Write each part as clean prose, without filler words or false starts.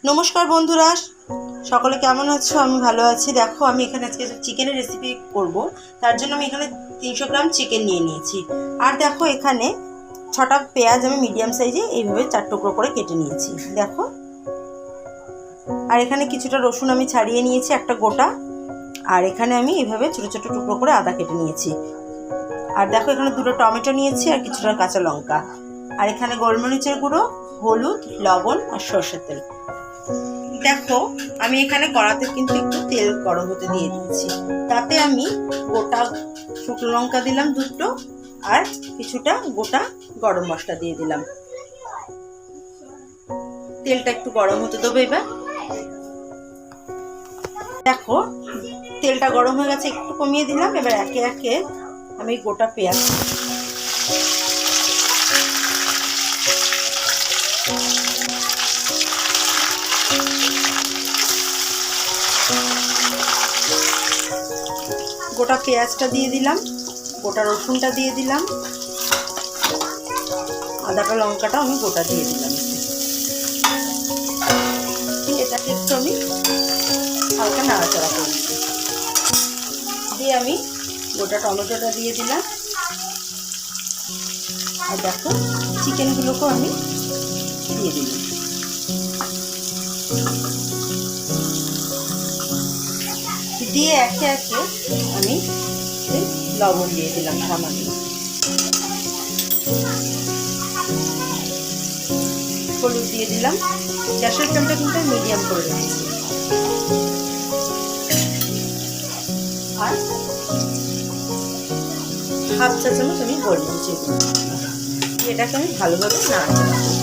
নমস্কার বন্ধুরা, সকলে কেমন আছো? আমি ভালো আছি। দেখো, আমি এখানে আজকে চিকেনের রেসিপি করব। তার জন্য আমি এখানে 300 গ্রাম চিকেন নিয়ে নিয়েছি। আর দেখো, এখানে 6টা পেঁয়াজ আমি মিডিয়াম সাইজে এইভাবে 4 টুকরো করে কেটে নিয়েছি। দেখো, আর এখানে কিছুটা রসুন আমি ছাড়িয়ে নিয়েছি, একটা গোটা। আর এখানে আমি এইভাবে ছোটো ছোটো টুকরো করে আদা কেটে নিয়েছি। আর দেখো, এখানে 2টো টমেটো নিয়েছি আর কিছুটা কাঁচা লঙ্কা। আর এখানে গোলমরিচের গুঁড়ো, হলুদ, লবণ আর সরষের তেল। দেখো, আমি এখানে কড়াতে কিন্তু একটু তেল গরম হতে দিয়ে দিয়েছি। তাতে আমি গোটা শুকনো লঙ্কা দিলাম 2টো, আর কিছুটা গোটা গরম মশলা দিয়ে দিলাম। তেলটা একটু গরম হতে দেবো এবার। দেখো, তেলটা গরম হয়ে গেছে, একটু কমিয়ে দিলাম। এবার একে একে আমি গোটা পেঁয়াজ গোটা পেঁয়াজটা দিয়ে দিলাম, গোটা রসুনটা দিয়ে দিলাম, আদাটা লঙ্কাটা আমি গোটা দিয়ে দিলাম। এটাকে একটু আমি হালকা নাড়াচাড়া করে দিয়ে আমি গোটা টমেটোটা দিয়ে দিলাম। আর দেখো, চিকেনগুলোকেও আমি দিয়ে দিলাম। দিয়ে একে একে আমি লবণ দিয়ে দিলাম সামান্য, হলুদ দিয়ে দিলাম। গ্যাসের ফ্লেমটা কিন্তু মিডিয়াম করে রেখেছি। আর হাফ চা চামচ আমি গোলমরিচের গুঁড়ো, এটাকে আমি ভালোভাবে নাড়াচাড়া করছি।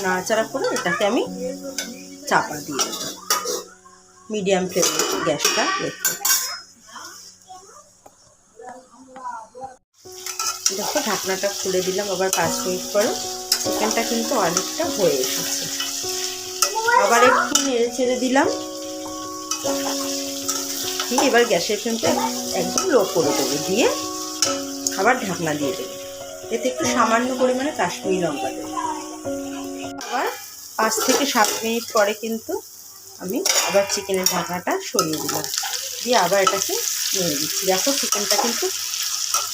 নাড়াচাড়া করে এটাকে আমি চাপা দিয়ে দেব, মিডিয়াম ফ্লেমে গ্যাসটা রেখে। দেখো, ঢাকনাটা খুলে দিলাম আবার 5 মিনিট পরে। চিকেনটা কিন্তু অনেকটা হয়ে এসেছে। আবার একটু নেড়ে ছেড়ে দিলাম। ঠিক, এবার গ্যাসের ফ্লেমটা একদম লো করে দেবো, দিয়ে আবার ঢাকনা দিয়ে দেবো। এতে একটু সামান্য পরিমাণে কাশ্মীরি লঙ্কা দেবো। আবার 5 থেকে 7 মিনিট পরে কিন্তু আমি আবার চিকেনের ঢাকনাটা সরিয়ে দিলাম, দিয়ে আবার এটাকে নেড়ে দিচ্ছি। দেখো, চিকেনটা কিন্তু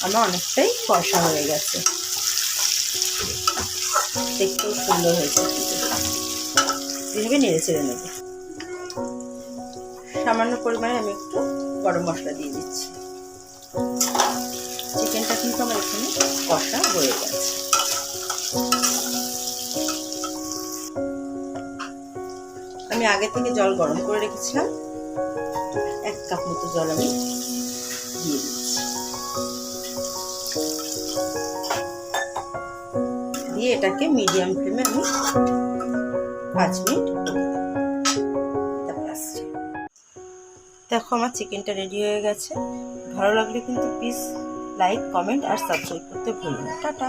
আমার অনেকটাই কষা হয়ে গেছে, দেখতেও সুন্দর হয়েছে। এইভাবে নেড়ে চেড়ে নেব। সামান্য পরিমাণে আমি একটু গরম মশলা দিয়ে দিচ্ছি। চিকেনটা কিন্তু আমার এখানে কষা হয়ে গেছে। আমি আগে থেকে জল গরম করে রেখেছিলাম, 1 কাপ মতো জল আমি দিয়ে দিচ্ছি। দিয়ে এটাকে মিডিয়াম ফ্লেমে আমি 5 মিনিট। দেখো, আমার চিকেনটা রেডি হয়ে গেছে। ভালো লাগলে কিন্তু প্লিজ লাইক, কমেন্ট আর সাবস্ক্রাইব করতে ভুলবেন না। টাটা।